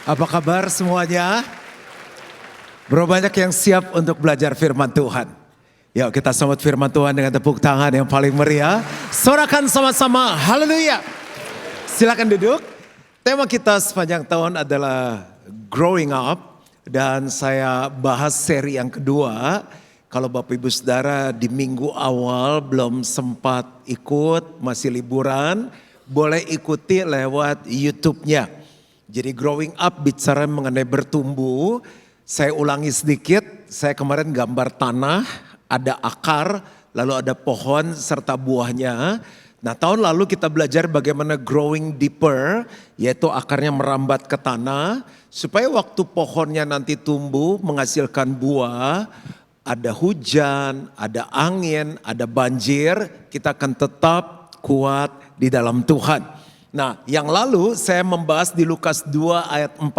Apa kabar semuanya? Berapa banyak yang siap untuk belajar firman Tuhan? Yuk kita sambut firman Tuhan dengan tepuk tangan yang paling meriah. Sorakan sama-sama, haleluya. Silakan duduk. Tema kita sepanjang tahun adalah Growing Up. Dan saya bahas seri yang kedua. Kalau Bapak Ibu Saudara di minggu awal belum sempat ikut, masih liburan, boleh ikuti lewat YouTube-nya. Jadi growing up bicara mengenai bertumbuh, saya ulangi sedikit, saya kemarin gambar tanah, ada akar, lalu ada pohon serta buahnya. Nah tahun lalu kita belajar bagaimana growing deeper, yaitu akarnya merambat ke tanah, supaya waktu pohonnya nanti tumbuh menghasilkan buah, ada hujan, ada angin, ada banjir, kita akan tetap kuat di dalam Tuhan. Nah yang lalu saya membahas di Lukas 2 ayat 40,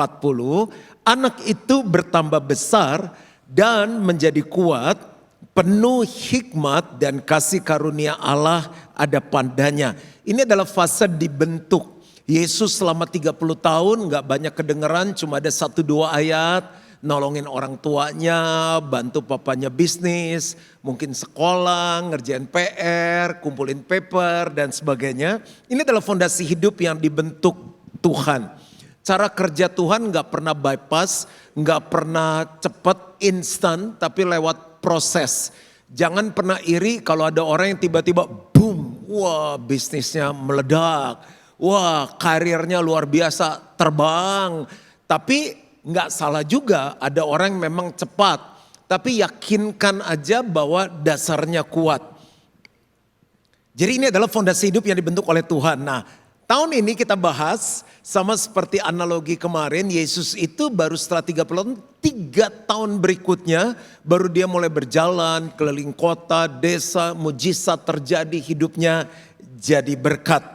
anak itu bertambah besar dan menjadi kuat, penuh hikmat dan kasih karunia Allah ada padanya. Ini adalah fase dibentuk. Yesus selama 30 tahun gak banyak kedengeran, cuma ada 1-2 ayat. Nolongin orang tuanya, bantu papanya bisnis, mungkin sekolah, ngerjain PR, kumpulin paper dan sebagainya. Ini adalah fondasi hidup yang dibentuk Tuhan. Cara kerja Tuhan gak pernah bypass, gak pernah cepat, instan, tapi lewat proses. Jangan pernah iri kalau ada orang yang tiba-tiba boom, wah bisnisnya meledak, wah karirnya luar biasa terbang. Tapi nggak salah juga ada orang yang memang cepat, tapi yakinkan aja bahwa dasarnya kuat. Jadi ini adalah fondasi hidup yang dibentuk oleh Tuhan. Nah tahun ini kita bahas sama seperti analogi kemarin, Yesus itu baru setelah 3 tahun berikutnya baru dia mulai berjalan keliling kota, desa, mujizat terjadi, hidupnya jadi berkat.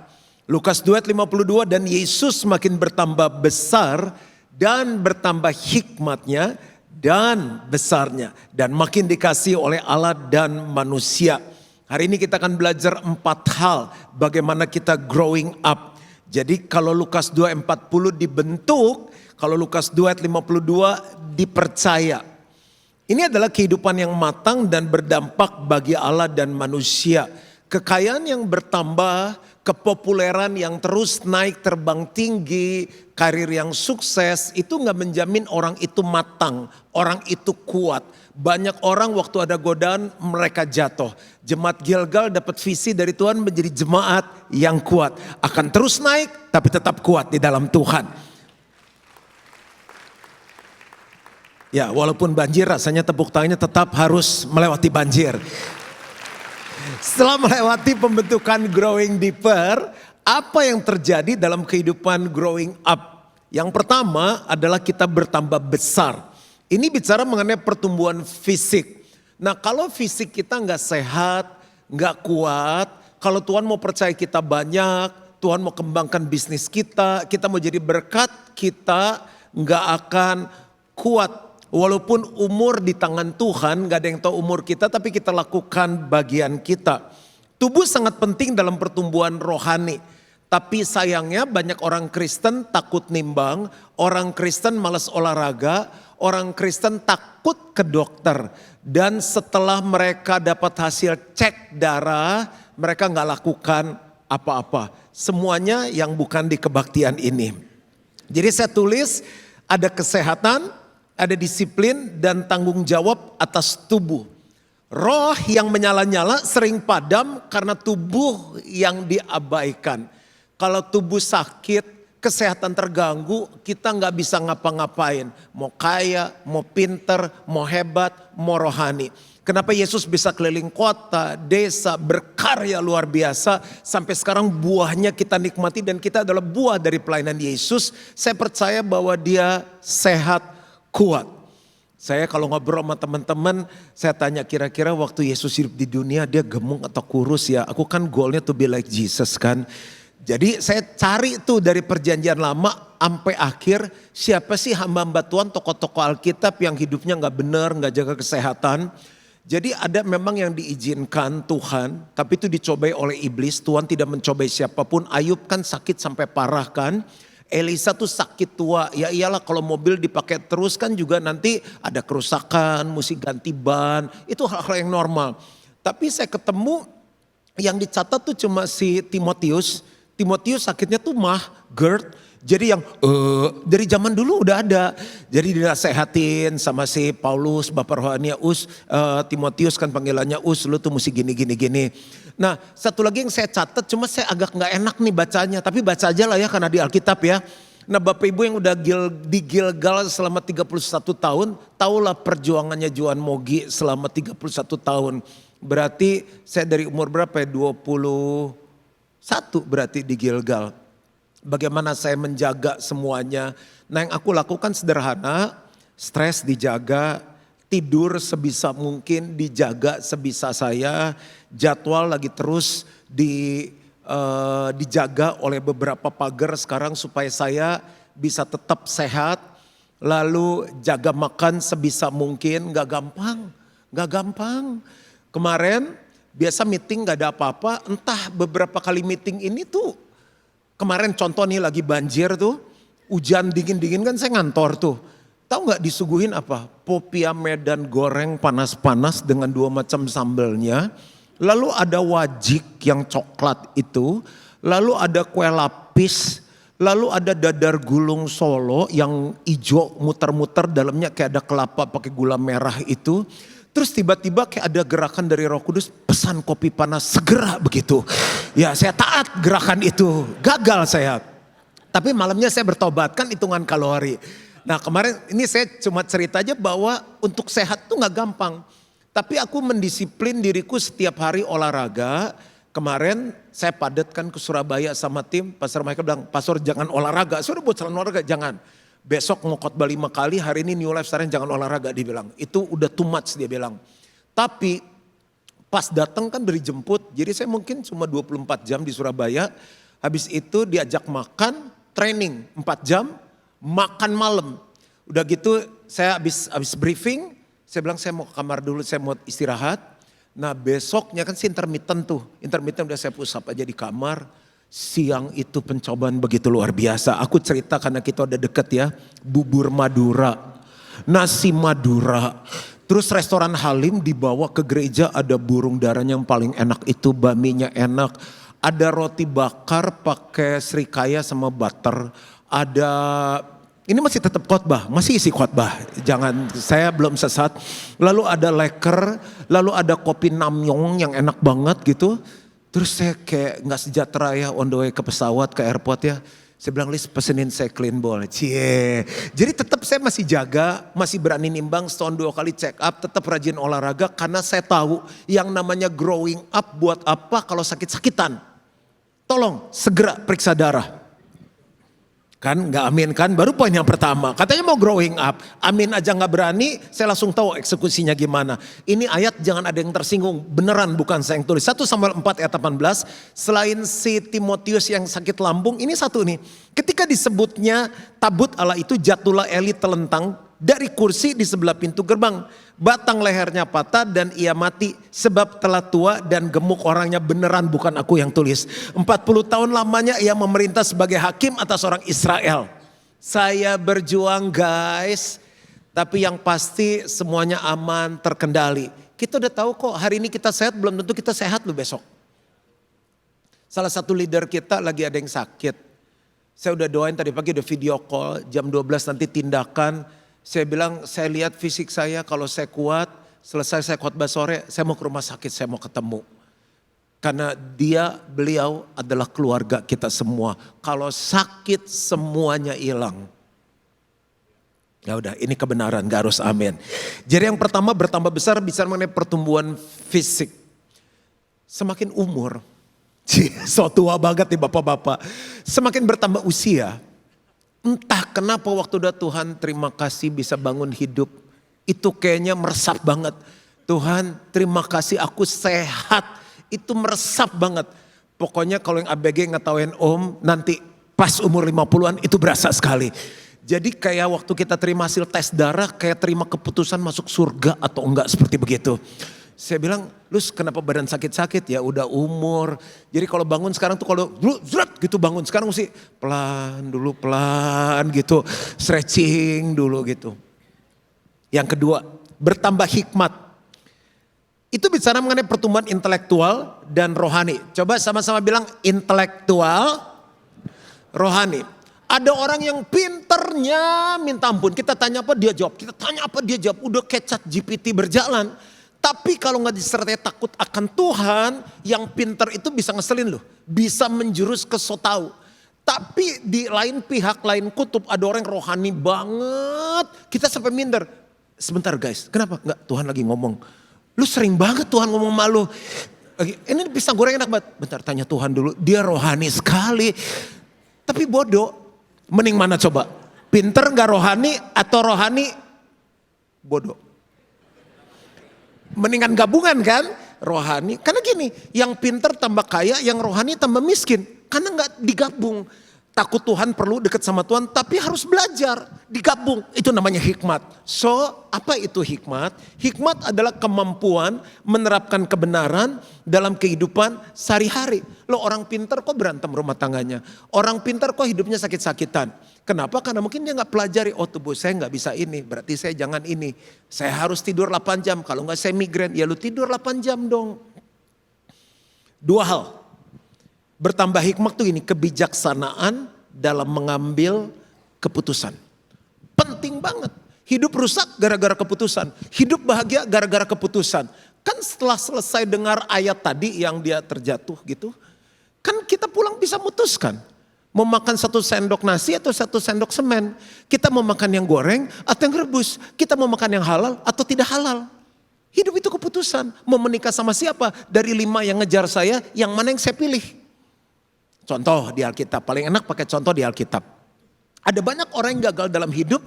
Lukas 2 ayat 52, dan Yesus makin bertambah besar dan bertambah hikmatnya dan besarnya, dan makin dikasih oleh Allah dan manusia. Hari ini kita akan belajar 4 hal bagaimana kita growing up. Jadi kalau Lukas 2 ayat 40 dibentuk, kalau Lukas 2 ayat 52 dipercaya. Ini adalah kehidupan yang matang dan berdampak bagi Allah dan manusia. Kekayaan yang bertambah, kepopuleran yang terus naik terbang tinggi, karir yang sukses, itu gak menjamin orang itu matang, orang itu kuat. Banyak orang waktu ada godaan mereka jatuh. Jemaat Gilgal dapat visi dari Tuhan menjadi jemaat yang kuat. Akan terus naik tapi tetap kuat di dalam Tuhan. Ya walaupun banjir rasanya tepuk tangannya tetap harus melewati banjir. Setelah melewati pembentukan growing deeper, apa yang terjadi dalam kehidupan growing up? Yang pertama adalah kita bertambah besar. Ini bicara mengenai pertumbuhan fisik. Nah kalau fisik kita nggak sehat, nggak kuat, kalau Tuhan mau percaya kita banyak, Tuhan mau kembangkan bisnis kita mau jadi berkat, kita nggak akan kuat. Walaupun umur di tangan Tuhan, gak ada yang tahu umur kita, tapi kita lakukan bagian kita. Tubuh sangat penting dalam pertumbuhan rohani. Tapi sayangnya banyak orang Kristen takut nimbang, orang Kristen malas olahraga, orang Kristen takut ke dokter. Dan setelah mereka dapat hasil cek darah, mereka gak lakukan apa-apa. Semuanya yang bukan di kebaktian ini. Jadi saya tulis ada kesehatan, ada disiplin dan tanggung jawab atas tubuh. Roh yang menyala-nyala sering padam karena tubuh yang diabaikan. Kalau tubuh sakit, kesehatan terganggu, kita nggak bisa ngapa-ngapain. Mau kaya, mau pinter, mau hebat, mau rohani. Kenapa Yesus bisa keliling kota, desa, berkarya luar biasa. Sampai sekarang buahnya kita nikmati dan kita adalah buah dari pelayanan Yesus. Saya percaya bahwa dia sehat, kuat. Saya kalau ngobrol sama teman-teman, saya tanya kira-kira waktu Yesus hidup di dunia dia gemuk atau kurus ya. Aku kan goalnya to be like Jesus kan. Jadi saya cari tuh dari perjanjian lama sampai akhir, siapa sih hamba-hamba Tuhan, tokoh-tokoh Alkitab yang hidupnya gak benar, gak jaga kesehatan. Jadi ada memang yang diizinkan Tuhan, tapi itu dicobai oleh iblis. Tuhan tidak mencobai siapapun. Ayub kan sakit sampai parah kan. Elisa tuh sakit tua, ya iyalah kalau mobil dipakai terus kan juga nanti ada kerusakan, mesti ganti ban, itu hal-hal yang normal. Tapi saya ketemu yang dicatat tuh cuma si Timotius. Timotius sakitnya tuh GERD. Jadi yang dari zaman dulu udah ada. Jadi dinasehatin sama si Paulus, Bapak rohani Timotius kan panggilannya lu tuh mesti gini. Nah satu lagi yang saya catat, cuma saya agak gak enak nih bacanya. Tapi baca aja lah ya karena di Alkitab ya. Nah Bapak Ibu yang udah di Gilgal selama 31 tahun, tahulah perjuangannya Juan Mogi selama 31 tahun. Berarti saya dari umur berapa ya? 21 berarti di Gilgal. Bagaimana saya menjaga semuanya. Nah yang aku lakukan sederhana, stres dijaga, tidur sebisa mungkin dijaga sebisa saya. Jadwal lagi terus dijaga oleh beberapa pagar sekarang supaya saya bisa tetap sehat. Lalu jaga makan sebisa mungkin, gak gampang. Kemarin biasa meeting gak ada apa-apa, entah beberapa kali meeting ini tuh. Kemarin contoh nih lagi banjir tuh, hujan dingin-dingin kan saya ngantor tuh. Tahu gak disuguhin apa? Popia Medan goreng panas-panas dengan 2 macam sambelnya. Lalu ada wajik yang coklat itu. Lalu ada kue lapis. Lalu ada dadar gulung Solo yang hijau muter-muter dalamnya kayak ada kelapa pakai gula merah itu. Terus tiba-tiba kayak ada gerakan dari Roh Kudus, pesan kopi panas segera begitu. Ya saya taat gerakan itu, gagal saya. Tapi malamnya saya bertobat, kan hitungan kalori. Nah kemarin ini saya cuma cerita aja bahwa untuk sehat tuh gak gampang. Tapi aku mendisiplin diriku setiap hari olahraga. Kemarin saya padatkan ke Surabaya sama tim, Pastor Michael bilang, Pastor jangan olahraga. Saya udah buat saran olahraga, jangan. Besok mau khotbah 5 kali, hari ini New Life sekarang jangan olahraga dia bilang. Itu udah too much dia bilang. Tapi pas datang kan dari jemput, jadi saya mungkin cuma 24 jam di Surabaya. Habis itu diajak makan, training 4 jam, makan malam. Udah gitu saya habis briefing, saya bilang saya mau ke kamar dulu, saya mau istirahat. Nah besoknya kan si intermittent udah saya push up aja di kamar. Siang itu pencobaan begitu luar biasa. Aku cerita karena kita udah deket ya. Bubur Madura, nasi Madura. Terus restoran Halim dibawa ke gereja, ada burung darahnya yang paling enak itu, baminya enak. Ada roti bakar pakai serikaya sama butter. Ada, ini masih tetap khotbah, masih isi khotbah. Jangan, saya belum sesat. Lalu ada leker, lalu ada kopi namyong yang enak banget gitu. Terus saya kayak gak sejahtera ya on the way ke pesawat, ke airport ya. Saya bilang, Lis pesenin saya clean ball. Cie. Jadi tetap saya masih jaga, masih berani nimbang, setahun 2 kali check up, tetap rajin olahraga. Karena saya tahu yang namanya growing up buat apa kalau sakit-sakitan. Tolong segera periksa darah. Kan gak amin kan, baru poin yang pertama. Katanya mau growing up, amin aja gak berani, saya langsung tahu eksekusinya gimana. Ini ayat jangan ada yang tersinggung, beneran bukan saya yang tulis. 1 Samuel 4 ayat 18, selain si Timotius yang sakit lambung, ini satu nih. Ketika disebutnya tabut Allah itu, jatuhlah Eli telentang dari kursi di sebelah pintu gerbang. Batang lehernya patah dan ia mati sebab telah tua dan gemuk orangnya, beneran bukan aku yang tulis. 40 tahun lamanya ia memerintah sebagai hakim atas orang Israel. Saya berjuang guys, tapi yang pasti semuanya aman, terkendali. Kita udah tahu kok hari ini kita sehat, belum tentu kita sehat loh besok. Salah satu leader kita lagi ada yang sakit. Saya udah doain tadi pagi, udah video call, jam 12 nanti tindakan. Saya bilang, saya lihat fisik saya, kalau saya kuat, selesai saya khotbah sore, saya mau ke rumah sakit, saya mau ketemu. Karena beliau adalah keluarga kita semua. Kalau sakit semuanya hilang. Ya udah, ini kebenaran, gak harus amin. Jadi yang pertama bertambah besar, bicara mengenai pertumbuhan fisik. Semakin umur, so tua banget nih bapak-bapak. Semakin bertambah usia. Entah kenapa waktu udah Tuhan terima kasih bisa bangun hidup. Itu kayaknya meresap banget. Tuhan terima kasih aku sehat. Itu meresap banget. Pokoknya kalau yang ABG ngetawain om nanti pas umur 50-an itu berasa sekali. Jadi kayak waktu kita terima hasil tes darah kayak terima keputusan masuk surga atau enggak seperti begitu. Saya bilang, lu kenapa badan sakit-sakit? Ya udah umur. Jadi kalau bangun sekarang tuh kalau dulu zrat gitu bangun. Sekarang mesti pelan dulu, pelan gitu. Stretching dulu gitu. Yang kedua, bertambah hikmat. Itu bicara mengenai pertumbuhan intelektual dan rohani. Coba sama-sama bilang intelektual, rohani. Ada orang yang pinternya minta ampun. Kita tanya apa dia jawab. Kita tanya apa dia jawab. Udah kayak ChatGPT berjalan. Tapi kalau gak disertai takut akan Tuhan. Yang pinter itu bisa ngeselin loh. Bisa menjurus ke so tau. Tapi di lain pihak, lain kutub ada orang yang rohani banget. Kita sampai minder. Sebentar guys, kenapa? Enggak, Tuhan lagi ngomong. Lu sering banget Tuhan ngomong malu. Ini pisang goreng enak banget. Bentar tanya Tuhan dulu. Dia rohani sekali. Tapi bodoh. Mending mana coba? Pinter gak rohani atau rohani bodoh? Mendingan gabungan kan? Rohani. Karena gini, yang pinter tambah kaya, yang rohani tambah miskin. Karena gak digabung. Takut Tuhan perlu dekat sama Tuhan, tapi harus belajar. Digabung, itu namanya hikmat. So, apa itu hikmat? Hikmat adalah kemampuan menerapkan kebenaran dalam kehidupan sehari-hari. Loh orang pintar kok berantem rumah tangganya. Orang pintar kok hidupnya sakit-sakitan. Kenapa? Karena mungkin dia gak pelajari. Oh tubuh saya gak bisa ini, berarti saya jangan ini. Saya harus tidur 8 jam, kalau gak saya migrain. Ya lu tidur 8 jam dong. Dua hal. Bertambah hikmat tuh ini, kebijaksanaan dalam mengambil keputusan. Penting banget. Hidup rusak gara-gara keputusan. Hidup bahagia gara-gara keputusan. Kan setelah selesai dengar ayat tadi yang dia terjatuh gitu. Kan kita pulang bisa mutuskan. Mau makan 1 sendok nasi atau 1 sendok semen. Kita mau makan yang goreng atau yang rebus. Kita mau makan yang halal atau tidak halal. Hidup itu keputusan. Mau menikah sama siapa? Dari 5 yang ngejar saya, yang mana yang saya pilih? Contoh di Alkitab, paling enak pakai contoh di Alkitab. Ada banyak orang yang gagal dalam hidup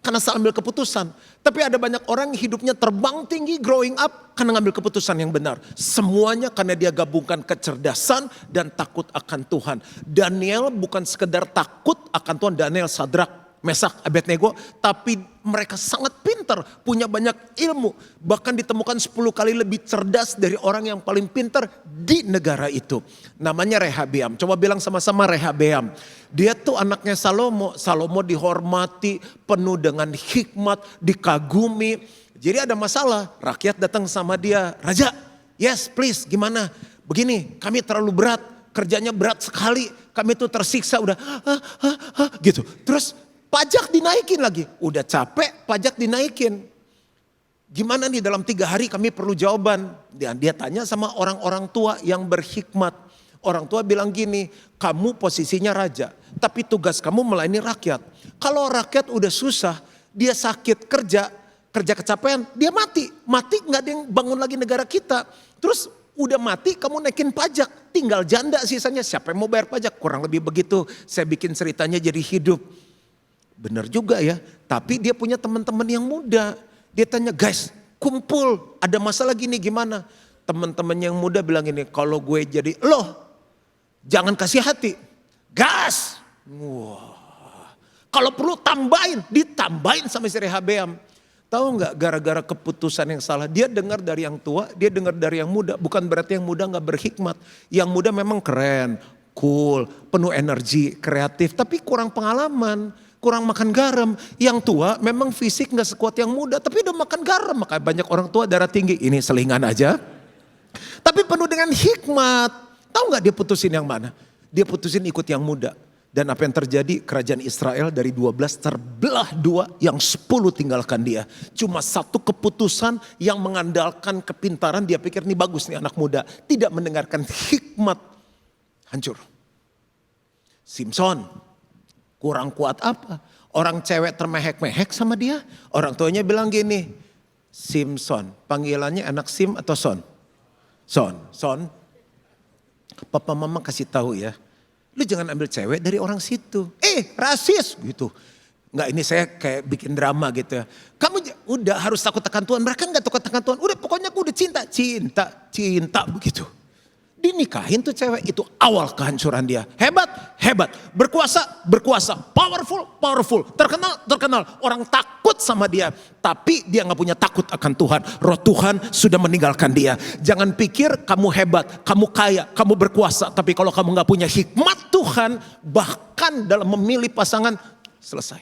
karena salah ambil keputusan. Tapi ada banyak orang yang hidupnya terbang tinggi growing up karena ngambil keputusan yang benar. Semuanya karena dia gabungkan kecerdasan dan takut akan Tuhan. Daniel bukan sekedar takut akan Tuhan, Daniel, Sadrak, Mesak, Abednego, tapi mereka sangat pintar, punya banyak ilmu. Bahkan ditemukan 10 kali lebih cerdas dari orang yang paling pintar di negara itu. Namanya Rehabeam. Coba bilang sama-sama Rehabeam. Dia tuh anaknya Salomo. Salomo dihormati, penuh dengan hikmat, dikagumi. Jadi ada masalah, rakyat datang sama dia. Raja, yes please, gimana? Begini, kami terlalu berat, kerjanya berat sekali. Kami tuh tersiksa udah gitu. Terus pajak dinaikin lagi. Udah capek, pajak dinaikin. Gimana nih dalam 3 hari kami perlu jawaban. Dan dia tanya sama orang-orang tua yang berhikmat. Orang tua bilang gini, kamu posisinya raja. Tapi tugas kamu melayani rakyat. Kalau rakyat udah susah, dia sakit, kerja kecapean, dia mati. Mati gak ada yang bangun lagi negara kita. Terus udah mati kamu naikin pajak. Tinggal janda sisanya, siapa yang mau bayar pajak? Kurang lebih begitu. Saya bikin ceritanya jadi hidup. Benar juga ya, tapi dia punya teman-teman yang muda. Dia tanya, guys kumpul, ada masalah gini gimana? Teman-teman yang muda bilang ini, kalau gue jadi loh, jangan kasih hati, gas. Wah, kalau perlu ditambahin sama si Rehabeam. Tahu nggak, gara-gara keputusan yang salah, dia dengar dari yang tua, dia dengar dari yang muda. Bukan berarti yang muda nggak berhikmat. Yang muda memang keren, cool, penuh energi, kreatif, tapi kurang pengalaman. Kurang makan garam. Yang tua memang fisik gak sekuat yang muda, tapi udah makan garam. Makanya banyak orang tua darah tinggi. Ini selingan aja. Tapi penuh dengan hikmat. Tahu gak dia putusin yang mana? Dia putusin ikut yang muda. Dan apa yang terjadi? Kerajaan Israel dari 12 terbelah 2, yang 10 tinggalkan dia. Cuma 1 keputusan yang mengandalkan kepintaran. Dia pikir ini bagus nih anak muda. Tidak mendengarkan hikmat. Hancur. Simson. Kurang kuat apa? Orang cewek termehek-mehek sama dia. Orang tuanya bilang gini, Simson, panggilannya anak Sim atau Son? Son. Papa mama kasih tahu ya, lu jangan ambil cewek dari orang situ. Rasis gitu. Enggak, ini saya kayak bikin drama gitu ya. Kamu udah harus takut akan Tuhan. Mereka enggak takut akan Tuhan. Udah pokoknya aku udah cinta begitu. Dinikahin tuh cewek, itu awal kehancuran dia. Hebat hebat. Berkuasa, powerful. Terkenal. Orang takut sama dia. Tapi dia gak punya takut akan Tuhan. Roh Tuhan sudah meninggalkan dia. Jangan pikir kamu hebat, kamu kaya, kamu berkuasa. Tapi kalau kamu gak punya hikmat Tuhan, bahkan dalam memilih pasangan, selesai.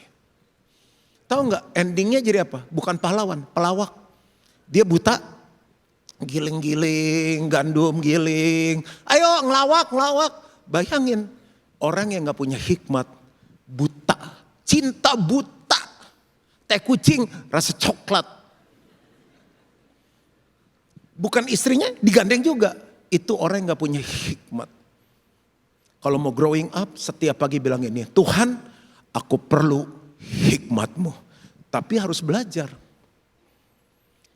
Tahu gak endingnya jadi apa? Bukan pahlawan, pelawak. Dia buta, giling-giling, gandum giling. Ayo ngelawak. Bayangin, orang yang gak punya hikmat, buta, cinta buta, teh kucing, rasa coklat. Bukan istrinya, digandeng juga. Itu orang yang gak punya hikmat. Kalau mau growing up, setiap pagi bilang ini, Tuhan, aku perlu hikmat-Mu. Tapi harus belajar.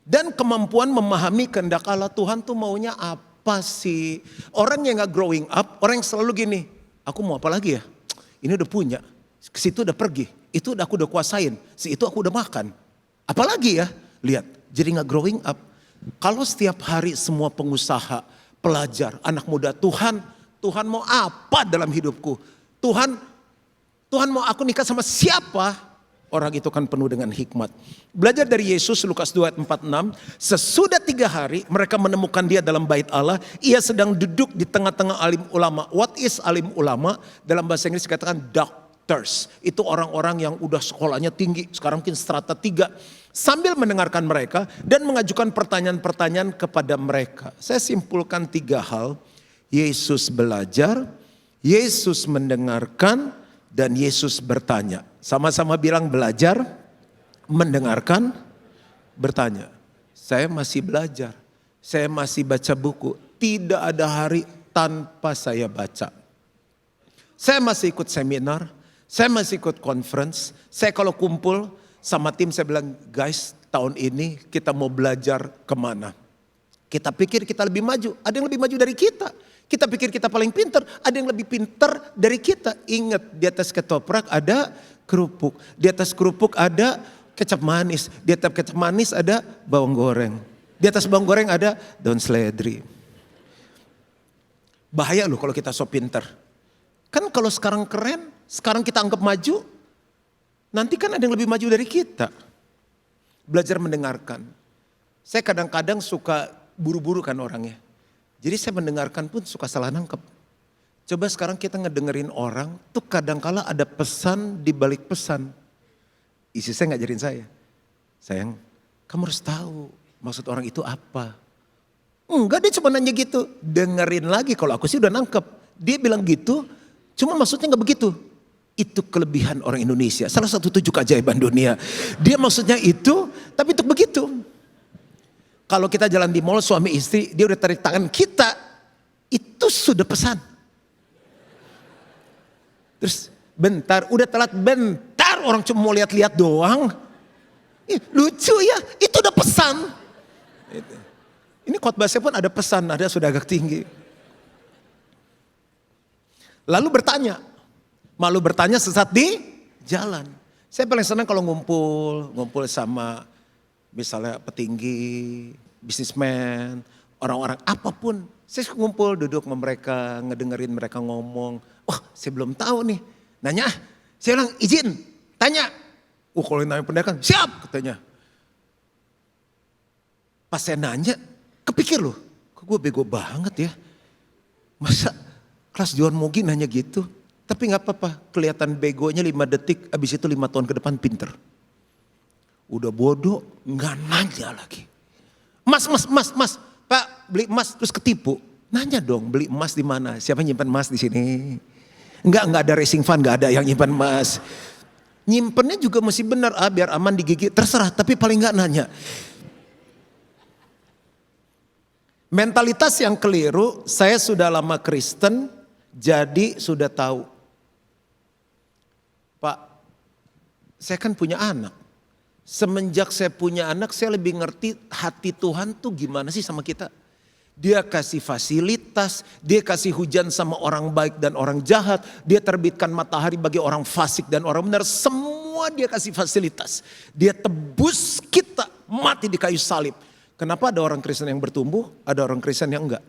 Dan kemampuan memahami kehendak Allah, Tuhan tuh maunya apa sih? Orang yang gak growing up, orang yang selalu gini, aku mau apa lagi ya? Ini udah punya, ke situ udah pergi, itu aku udah kuasain, itu aku udah makan. Apalagi ya? Lihat, jadi gak growing up. Kalau setiap hari semua pengusaha, pelajar, anak muda, Tuhan mau apa dalam hidupku? Tuhan mau aku nikah sama siapa? Orang itu kan penuh dengan hikmat. Belajar dari Yesus, Lukas 2 ayat 46. Sesudah 3 hari mereka menemukan dia dalam bait Allah. Ia sedang duduk di tengah-tengah alim ulama. What is alim ulama? Dalam bahasa Inggris dikatakan doctors. Itu orang-orang yang udah sekolahnya tinggi. Sekarang mungkin strata 3. Sambil mendengarkan mereka dan mengajukan pertanyaan-pertanyaan kepada mereka. Saya simpulkan 3 hal. Yesus belajar, Yesus mendengarkan, dan Yesus bertanya. Sama-sama bilang belajar, mendengarkan, bertanya. Saya masih belajar, saya masih baca buku. Tidak ada hari tanpa saya baca. Saya masih ikut seminar, saya masih ikut conference. Saya kalau kumpul sama tim saya bilang, guys tahun ini kita mau belajar kemana. Kita pikir kita lebih maju, ada yang lebih maju dari kita. Kita pikir kita paling pintar, ada yang lebih pintar dari kita. Ingat, di atas ketoprak ada kerupuk. Di atas kerupuk ada kecap manis. Di atas kecap manis ada bawang goreng. Di atas bawang goreng ada daun seledri. Bahaya loh kalau kita so pintar. Kan kalau sekarang keren, sekarang kita anggap maju, nanti kan ada yang lebih maju dari kita. Belajar mendengarkan. Saya kadang-kadang suka buru-buru kan orangnya. Jadi saya mendengarkan pun suka salah nangkep. Coba sekarang kita ngedengerin orang, tuh kadang-kala ada pesan di balik pesan. Isi saya ngajarin saya. Sayang, kamu harus tahu maksud orang itu apa. Enggak, dia cuma nanya gitu. Dengerin lagi, kalau aku sih udah nangkep. Dia bilang gitu, cuma maksudnya gak begitu. Itu kelebihan orang Indonesia. Salah satu 7 keajaiban dunia. Dia maksudnya itu, tapi untuk begitu. Kalau kita jalan di mall suami istri, dia udah tarik tangan kita, itu sudah pesan. Terus bentar, udah telat bentar, orang cuma mau lihat-lihat doang. Lucu ya, itu udah pesan. Ini khotbah saya pun ada pesan, ada sudah agak tinggi. Lalu bertanya, malu bertanya sesat di jalan. Saya paling senang kalau ngumpul sama misalnya petinggi, bisnismen, orang-orang apapun. Saya ngumpul duduk sama mereka, ngedengerin mereka ngomong. Wah, saya belum tahu nih. Nanya, saya bilang izin, tanya. Kalau nanya pendidikan, siap katanya. Pas saya nanya, kepikir loh, kok gue bego banget ya. Masa kelas John Mogi nanya gitu. Tapi gak apa-apa, kelihatan begonya 5 detik, abis itu 5 tahun ke depan pinter. Udah bodoh, nggak nanya lagi. Mas, Pak beli emas terus ketipu. Nanya dong, beli emas di mana? Siapa nyimpan emas di sini? Nggak ada racing fund, nggak ada yang nyimpan emas. Nyimpennya juga mesti benar, biar aman di gigi. Terserah, tapi paling nggak nanya. Mentalitas yang keliru, saya sudah lama Kristen, jadi sudah tahu. Pak, saya kan punya anak. Semenjak saya punya anak, saya lebih ngerti hati Tuhan tuh gimana sih sama kita. Dia kasih fasilitas, dia kasih hujan sama orang baik dan orang jahat. Dia terbitkan matahari bagi orang fasik dan orang benar. Semua dia kasih fasilitas. Dia tebus kita mati di kayu salib. Kenapa ada orang Kristen yang bertumbuh, ada orang Kristen yang enggak?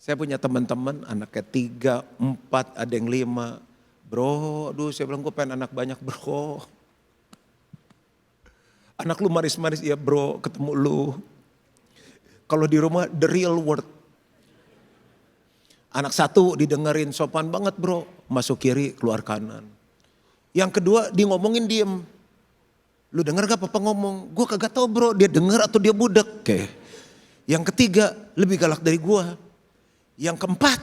Saya punya teman-teman anaknya 3, 4, ada yang 5. Bro, aduh saya bilang gue pengen anak banyak bro. Anak lu maris-maris, ya bro ketemu lu. Kalau di rumah the real word. Anak 1 didengerin sopan banget bro, masuk kiri keluar kanan. Yang kedua dia ngomongin diem. Lu denger gak papa ngomong? Gue kagak tahu bro, dia denger atau dia budek. Oke. Yang ketiga lebih galak dari gue. Yang keempat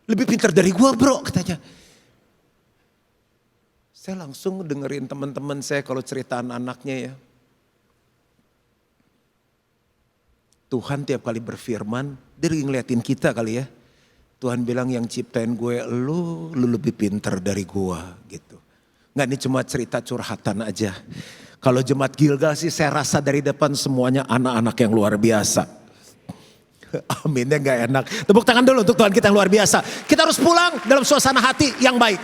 lebih pintar dari gue bro katanya. Saya langsung dengerin teman-teman saya kalau cerita anaknya ya. Tuhan tiap kali berfirman, dia lagi ngeliatin kita kali ya. Tuhan bilang yang ciptain gue lu lebih pintar dari gue gitu. Nggak, ini cuma cerita curhatan aja. Kalau jemaat Gilgal sih saya rasa dari depan semuanya anak-anak yang luar biasa. Aminnya gak enak. Tepuk tangan dulu untuk Tuhan kita yang luar biasa. Kita harus pulang dalam suasana hati yang baik.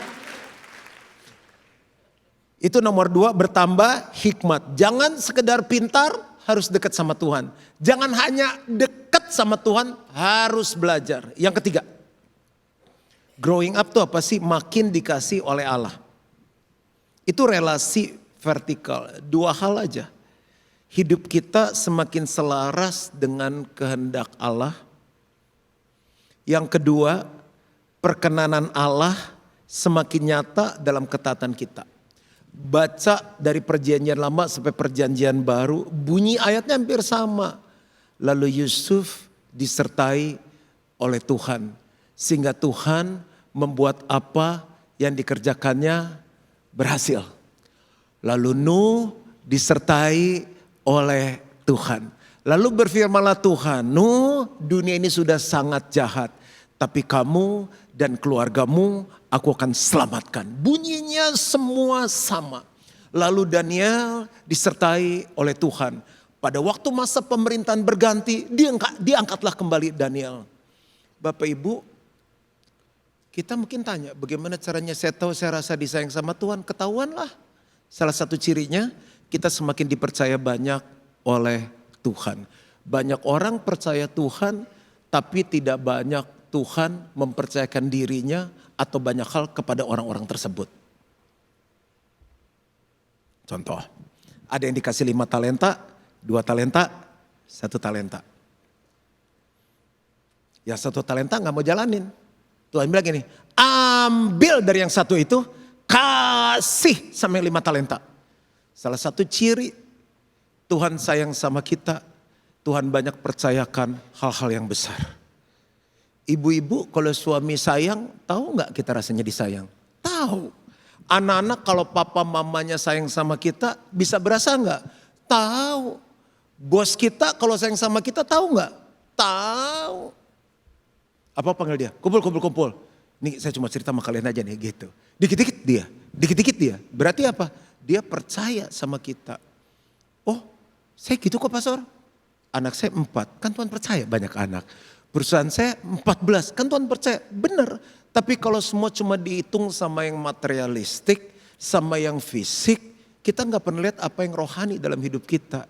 Itu nomor 2, bertambah hikmat. Jangan sekedar pintar, harus dekat sama Tuhan. Jangan hanya dekat sama Tuhan, harus belajar. Yang ketiga, growing up tuh apa sih? Makin dikasih oleh Allah. Itu relasi vertikal. 2 hal aja. Hidup kita semakin selaras dengan kehendak Allah. Yang kedua, perkenanan Allah semakin nyata dalam ketaatan kita. Baca dari perjanjian lama sampai perjanjian baru, bunyi ayatnya hampir sama. Lalu Yusuf disertai oleh Tuhan. Sehingga Tuhan membuat apa yang dikerjakannya berhasil. Lalu Nuh disertai oleh Tuhan. Lalu berfirmanlah Tuhan, Nuh, dunia ini sudah sangat jahat. Tapi kamu dan keluargamu aku akan selamatkan. Bunyinya semua sama. Lalu Daniel disertai oleh Tuhan. Pada waktu masa pemerintahan berganti, diangkatlah kembali Daniel. Bapak Ibu, kita mungkin tanya bagaimana caranya saya tahu saya rasa disayang sama Tuhan. Ketahuanlah. Salah satu cirinya kita semakin dipercaya banyak oleh Tuhan. Banyak orang percaya Tuhan tapi tidak banyak Tuhan mempercayakan dirinya atau banyak hal kepada orang-orang tersebut. Contoh, ada yang dikasih 5 talenta, 2 talenta, 1 talenta. Ya 1 talenta gak mau jalanin. Tuhan bilang gini, ambil dari yang 1 itu, kasih sama yang 5 talenta. Salah satu ciri Tuhan sayang sama kita, Tuhan banyak percayakan hal-hal yang besar. Ibu-ibu kalau suami sayang, tahu gak kita rasanya disayang? Tahu. Anak-anak kalau papa mamanya sayang sama kita, bisa berasa gak? Tahu. Bos kita kalau sayang sama kita, tahu gak? Tahu. Apa panggil dia? Kumpul. Nih saya cuma cerita sama kalian aja nih gitu. Dikit-dikit dia. Berarti apa? Dia percaya sama kita. Oh, saya gitu kok pastor. Anak saya 4, kan Tuhan percaya banyak anak. Perusahaan saya 14, kan Tuhan percaya. Benar, tapi kalau semua cuma dihitung sama yang materialistik, sama yang fisik, kita gak pernah lihat apa yang rohani dalam hidup kita.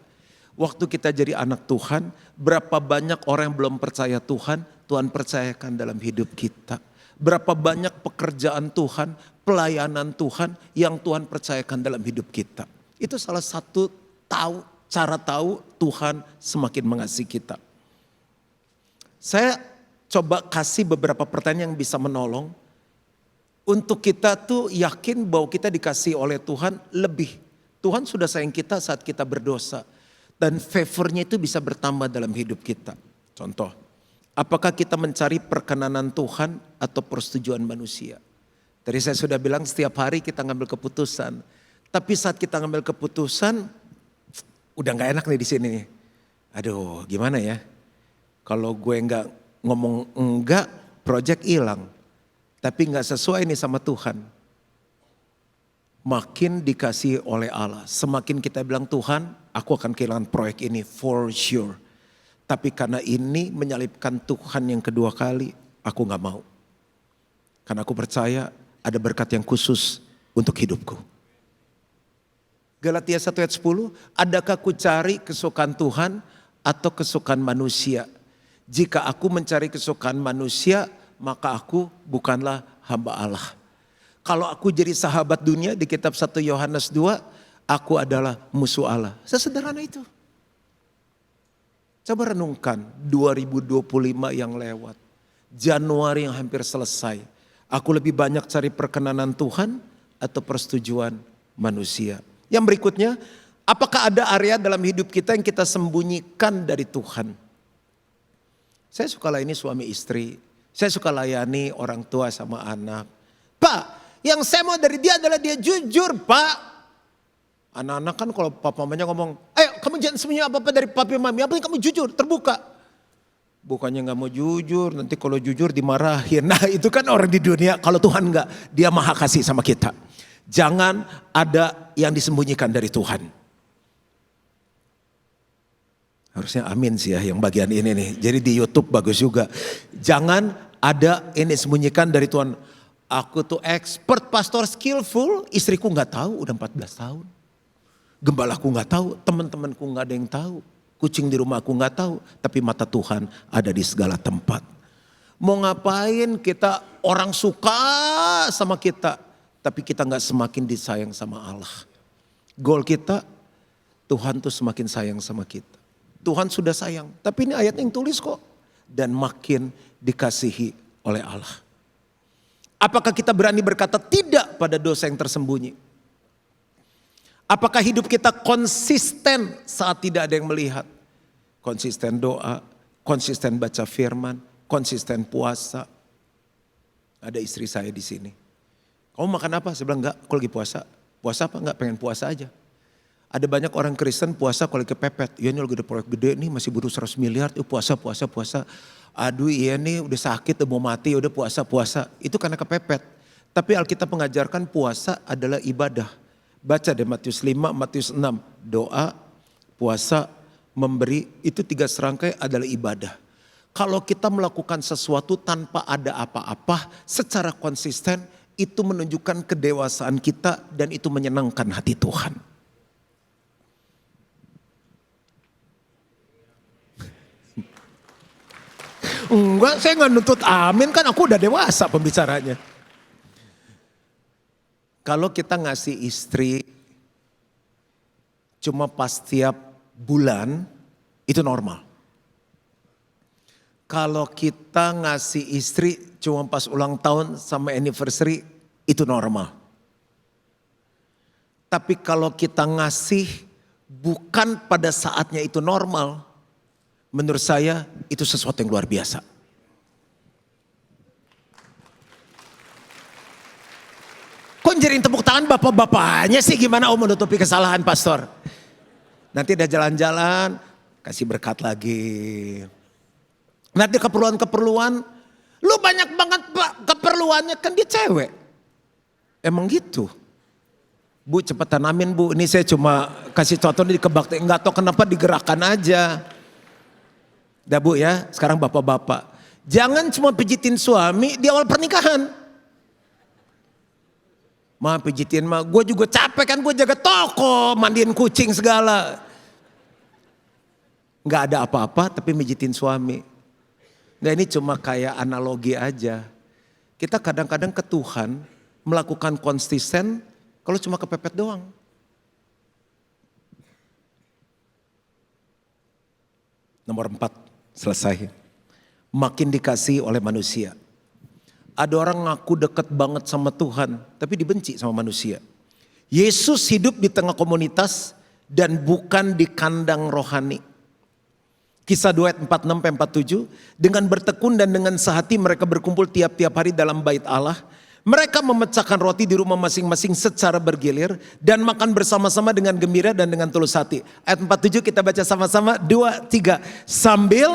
Waktu kita jadi anak Tuhan, berapa banyak orang yang belum percaya Tuhan, Tuhan percayakan dalam hidup kita. Berapa banyak pekerjaan Tuhan, pelayanan Tuhan yang Tuhan percayakan dalam hidup kita. Itu salah satu cara tahu Tuhan semakin mengasihi kita. Saya coba kasih beberapa pertanyaan yang bisa menolong. Untuk kita tuh yakin bahwa kita dikasih oleh Tuhan lebih. Tuhan sudah sayang kita saat kita berdosa. Dan favornya itu bisa bertambah dalam hidup kita. Contoh, apakah kita mencari perkenanan Tuhan atau persetujuan manusia? Tadi saya sudah bilang setiap hari kita ngambil keputusan. Tapi saat kita ngambil keputusan, udah gak enak nih di sini. Aduh, gimana ya? Kalau gue nggak ngomong enggak, project hilang. Tapi nggak sesuai nih sama Tuhan. Makin dikasih oleh Allah. Semakin kita bilang Tuhan, aku akan kehilangan proyek ini for sure. Tapi karena ini menyalibkan Tuhan yang kedua kali, aku nggak mau. Karena aku percaya ada berkat yang khusus untuk hidupku. Galatia 1 ayat 10, adakah ku cari kesukaan Tuhan atau kesukaan manusia? Jika aku mencari kesukaan manusia, maka aku bukanlah hamba Allah. Kalau aku jadi sahabat dunia di kitab 1 Yohanes 2, aku adalah musuh Allah. Sesederhana itu. Coba renungkan 2025 yang lewat. Januari yang hampir selesai. Aku lebih banyak cari perkenanan Tuhan atau persetujuan manusia. Yang berikutnya, apakah ada area dalam hidup kita yang kita sembunyikan dari Tuhan? Saya suka layani suami istri. Saya suka layani orang tua sama anak. Pak, yang saya mau dari dia adalah dia jujur, Pak. Anak-anak kan kalau papa mamanya ngomong, ayo kamu jangan sembunyi apa-apa dari papi mami. Apa yang kamu jujur, terbuka. Bukannya gak mau jujur, nanti kalau jujur dimarahin. Nah itu kan orang di dunia, kalau Tuhan enggak, dia maha kasih sama kita. Jangan ada yang disembunyikan dari Tuhan. Harusnya amin sih ya yang bagian ini nih. Jadi di YouTube bagus juga. Jangan ada ini disembunyikan dari Tuhan. Aku tuh expert pastor skillful, istriku gak tahu udah 14 tahun. Gembalaku gak tahu, teman-temanku gak ada yang tahu. Kucing di rumahku gak tahu, tapi mata Tuhan ada di segala tempat. Mau ngapain kita, orang suka sama kita, tapi kita gak semakin disayang sama Allah. Goal kita, Tuhan tuh semakin sayang sama kita. Tuhan sudah sayang, tapi ini ayat yang tulis kok. Dan makin dikasihi oleh Allah. Apakah kita berani berkata tidak pada dosa yang tersembunyi? Apakah hidup kita konsisten saat tidak ada yang melihat? Konsisten doa, konsisten baca firman, konsisten puasa. Ada istri saya di sini. Kamu makan apa? Saya bilang enggak, aku lagi puasa. Puasa apa? Enggak, pengen puasa aja. Ada banyak orang Kristen puasa kalau kepepet. Ya ini lagi ada proyek gede nih, masih butuh 100 miliar. Puasa. Aduh iya nih udah sakit, udah mau mati, udah puasa. Itu karena kepepet. Tapi Alkitab mengajarkan puasa adalah ibadah. Baca deh Matius 5, Matius 6. Doa, puasa, memberi, itu 3 serangkai adalah ibadah. Kalau kita melakukan sesuatu tanpa ada apa-apa, secara konsisten, itu menunjukkan kedewasaan kita dan itu menyenangkan hati Tuhan. Enggak, saya nggak nuntut amin, kan aku udah dewasa pembicaranya. Kalau kita ngasih istri cuma pas tiap bulan, itu normal. Kalau kita ngasih istri cuma pas ulang tahun sama anniversary, itu normal. Tapi kalau kita ngasih bukan pada saatnya itu normal, menurut saya itu sesuatu yang luar biasa. Kok jadiin tepuk tangan bapak-bapaknya sih, gimana om menutupi kesalahan pastor? Nanti udah jalan-jalan, kasih berkat lagi. Nanti keperluan-keperluan, lu banyak banget pak keperluannya, kan dia cewek. Emang gitu. Bu cepetan amin bu, ini saya cuma kasih contoh di kebaktian, nggak tahu kenapa digerakkan aja. Dah bu ya, sekarang bapak-bapak. Jangan cuma pijitin suami di awal pernikahan. Ma pijitin mah, gue juga capek kan, gue jaga toko, mandiin kucing segala. Gak ada apa-apa tapi pijitin suami. Nah ini cuma kayak analogi aja. Kita kadang-kadang ke Tuhan melakukan konsisten kalau cuma kepepet doang. Nomor 4, selesai. Makin dikasihi oleh manusia. Ada orang ngaku deket banget sama Tuhan, tapi dibenci sama manusia. Yesus hidup di tengah komunitas dan bukan di kandang rohani. Kisah 2 ayat 46-47, dengan bertekun dan dengan sehati mereka berkumpul tiap-tiap hari dalam bait Allah. Mereka memecahkan roti di rumah masing-masing secara bergilir dan makan bersama-sama dengan gembira dan dengan tulus hati. Ayat 47 kita baca sama-sama, 2, 3. Sambil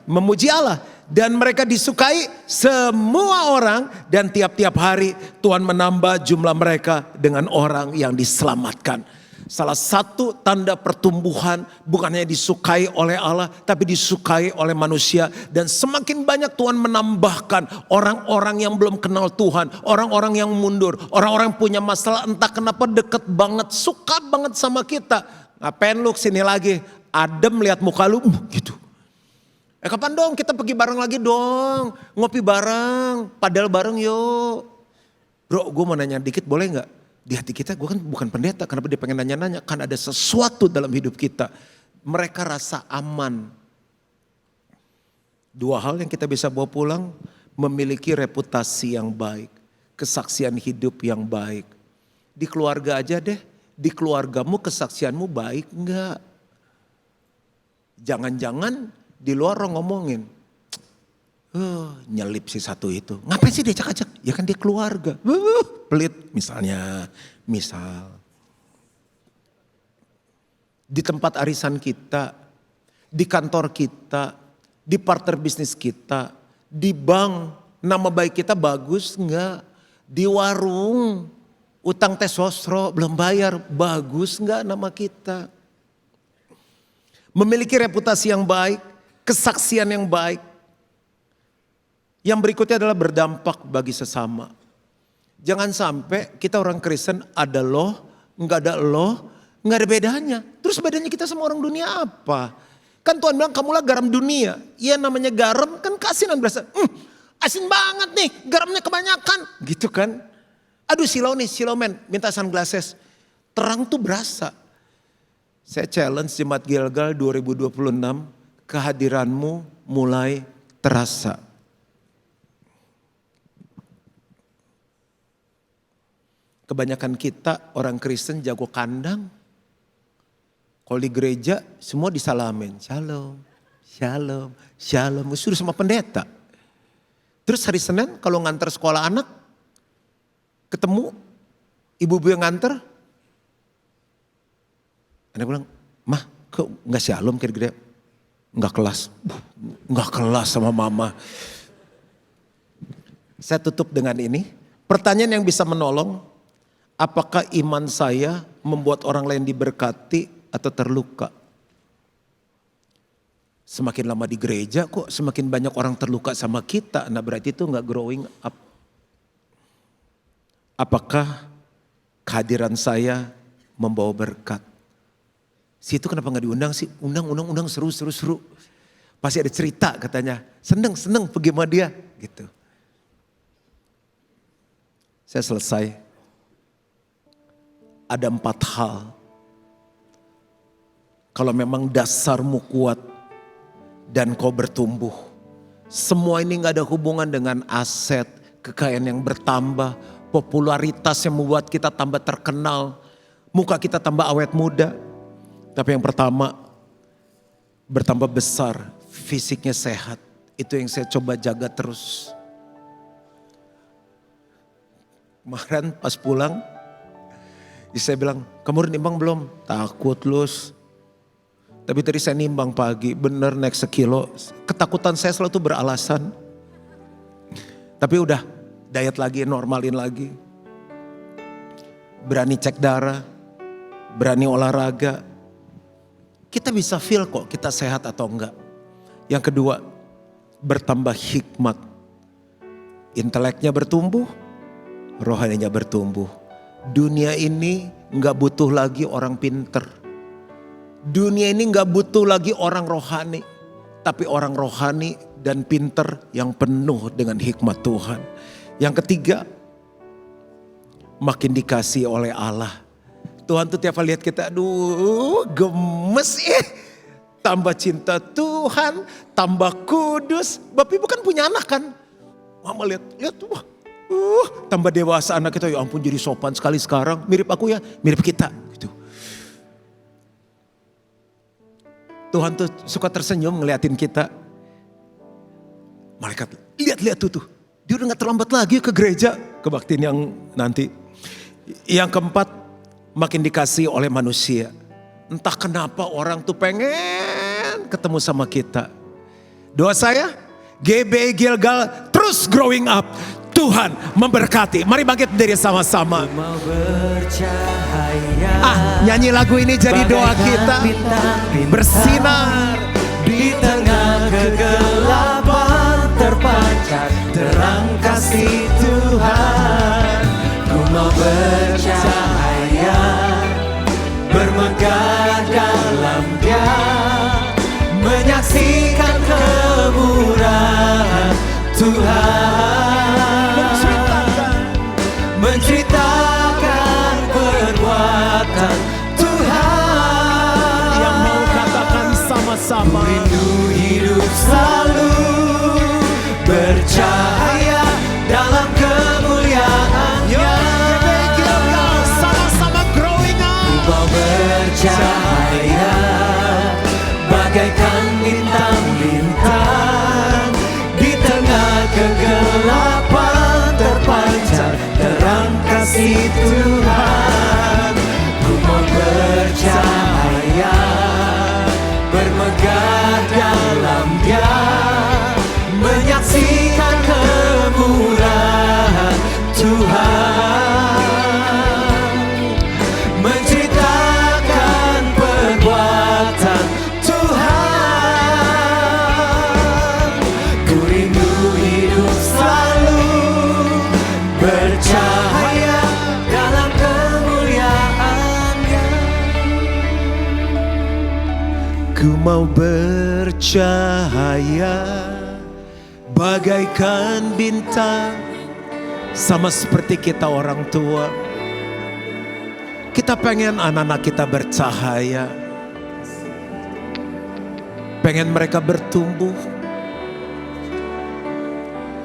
memuji Allah. Dan mereka disukai semua orang dan tiap-tiap hari Tuhan menambah jumlah mereka dengan orang yang diselamatkan. Salah satu tanda pertumbuhan bukan hanya disukai oleh Allah tapi disukai oleh manusia. Dan semakin banyak Tuhan menambahkan orang-orang yang belum kenal Tuhan. Orang-orang yang mundur, orang-orang yang punya masalah entah kenapa deket banget, suka banget sama kita. Ngapain lu kesini lagi? Adem lihat muka lu gitu. Kapan dong kita pergi bareng lagi dong. Ngopi bareng, padel bareng yuk. Bro, gue mau nanya dikit boleh gak? Di hati kita, gue kan bukan pendeta. Kenapa dia pengen nanya-nanya? Kan ada sesuatu dalam hidup kita. Mereka rasa aman. Dua hal yang kita bisa bawa pulang. Memiliki reputasi yang baik. Kesaksian hidup yang baik. Di keluarga aja deh. Di keluargamu kesaksianmu baik enggak? Jangan-jangan di luar orang ngomongin. Nyelip si satu itu. Ngapain sih dia ajak-ajak? Ya kan dia keluarga. Pelit misalnya. Misal. Di tempat arisan kita. Di kantor kita. Di partner bisnis kita. Di bank. Nama baik kita bagus enggak? Di warung. Utang tes sosro belum bayar. Bagus enggak nama kita? Memiliki reputasi yang baik. Kesaksian yang baik. Yang berikutnya adalah berdampak bagi sesama. Jangan sampai kita orang Kristen ada loh, enggak ada loh, enggak ada bedanya. Terus bedanya kita sama orang dunia apa? Kan Tuhan bilang kamulah garam dunia. Ya namanya garam kan keasinan berasa. Asin banget nih, garamnya kebanyakan. Gitu kan. Aduh silau nih, silau men, minta sunglasses. Terang tuh berasa. Saya challenge Jemaat Gilgal 2026, kehadiranmu mulai terasa. Kebanyakan kita orang Kristen jago kandang. Kalau di gereja semua disalamin. Shalom, shalom, shalom. Suruh sama pendeta. Terus hari Senin kalau nganter sekolah anak. Ketemu ibu-ibu yang nganter. Anak bilang, mah kok gak shalom kira-kira. Gak kelas. Gak kelas sama mama. Saya tutup dengan ini. Pertanyaan yang bisa menolong. Apakah iman saya membuat orang lain diberkati atau terluka? Semakin lama di gereja kok semakin banyak orang terluka sama kita. Nah berarti itu gak growing up. Apakah kehadiran saya membawa berkat? Situ kenapa gak diundang sih? Undang seru. Pasti ada cerita katanya. Seneng pergi sama dia gitu. Saya selesai. Ada 4 hal. Kalau memang dasarmu kuat dan kau bertumbuh. Semua ini gak ada hubungan dengan aset, kekayaan yang bertambah, popularitas yang membuat kita tambah terkenal, muka kita tambah awet muda. Tapi yang pertama, bertambah besar, fisiknya sehat. Itu yang saya coba jaga terus. Kemarin pas pulang, saya bilang, kamu udah nimbang belum? Takut Lus. Tapi tadi saya nimbang pagi, bener naik 1 kilo. Ketakutan saya selalu tuh beralasan. Tapi udah, diet lagi, normalin lagi. Berani cek darah, berani olahraga. Kita bisa feel kok kita sehat atau enggak. Yang kedua, bertambah hikmat. Inteleknya bertumbuh, rohaninya bertumbuh. Dunia ini gak butuh lagi orang pinter. Dunia ini gak butuh lagi orang rohani. Tapi orang rohani dan pinter yang penuh dengan hikmat Tuhan. Yang ketiga, makin dikasih oleh Allah. Tuhan tuh tiap kali lihat kita, aduh gemes Tambah cinta Tuhan, tambah kudus. Bapak ibu kan punya anak kan. Mama lihat wah. Tambah dewasa anak kita, ya ampun jadi sopan sekali sekarang. Mirip aku ya, mirip kita. Gitu. Tuhan tuh suka tersenyum ngeliatin kita. Malaikat, lihat tuh. Dia udah gak terlambat lagi ke gereja. Kebaktian yang nanti. Yang keempat, makin dikasih oleh manusia. Entah kenapa orang tuh pengen ketemu sama kita. Doa saya, GB Gilgal terus growing up. Tuhan memberkati. Mari bangkit berdiri sama-sama. Nyanyi lagu ini jadi doa kita. Bersinar di tengah kegelapan, terpancar terang kasih Tuhan. Ku mau bercahaya, bermegah dalam Dia, menyaksikan Tuhan, menceritakan perbuatan Tuhan. Yang mau katakan sama-sama, rindu hidup selalu bercahaya dalam kemuliaan-Nya. sama-sama growing up. Ku mau bercahaya bagaikan bintang-bintang, di tengah kegelapan terpancar terang kasih Tuhan. Ku mau bercahaya bermegah dalam Dia, menyaksikan kemurahan Tuhan, menceritakan perbuatan Tuhan. Ku rindu hidup selalu bercahaya dalam kemuliaan-Nya. Ku mau bercahaya bagaikan bintang. Sama seperti kita orang tua, kita pengen anak-anak kita bercahaya, pengen mereka bertumbuh.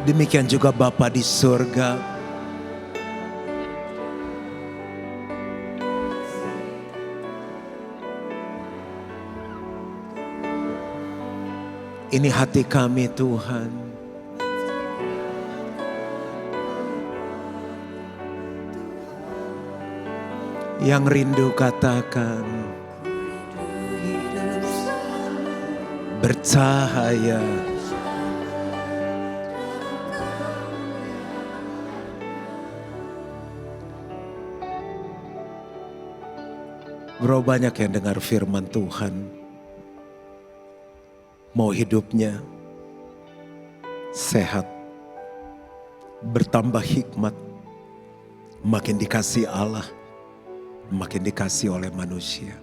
Demikian juga Bapa di surga. Ini hati kami Tuhan. Yang rindu katakan bercahaya. Bro, banyak yang dengar firman Tuhan, mau hidupnya sehat, bertambah hikmat, makin dikasih Allah, makin dikasih oleh manusia.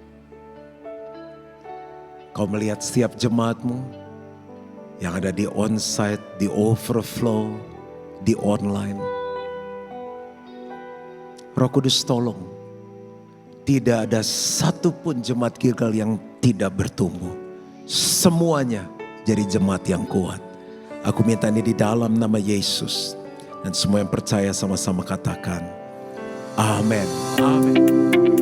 Kau melihat setiap jemaatmu yang ada di onsite, di overflow, di online. Roh Kudus tolong, tidak ada satupun jemaat Gilgal yang tidak bertumbuh. Semuanya jadi jemaat yang kuat. Aku minta ini di dalam nama Yesus. Dan semua yang percaya sama-sama katakan, amin. Amin.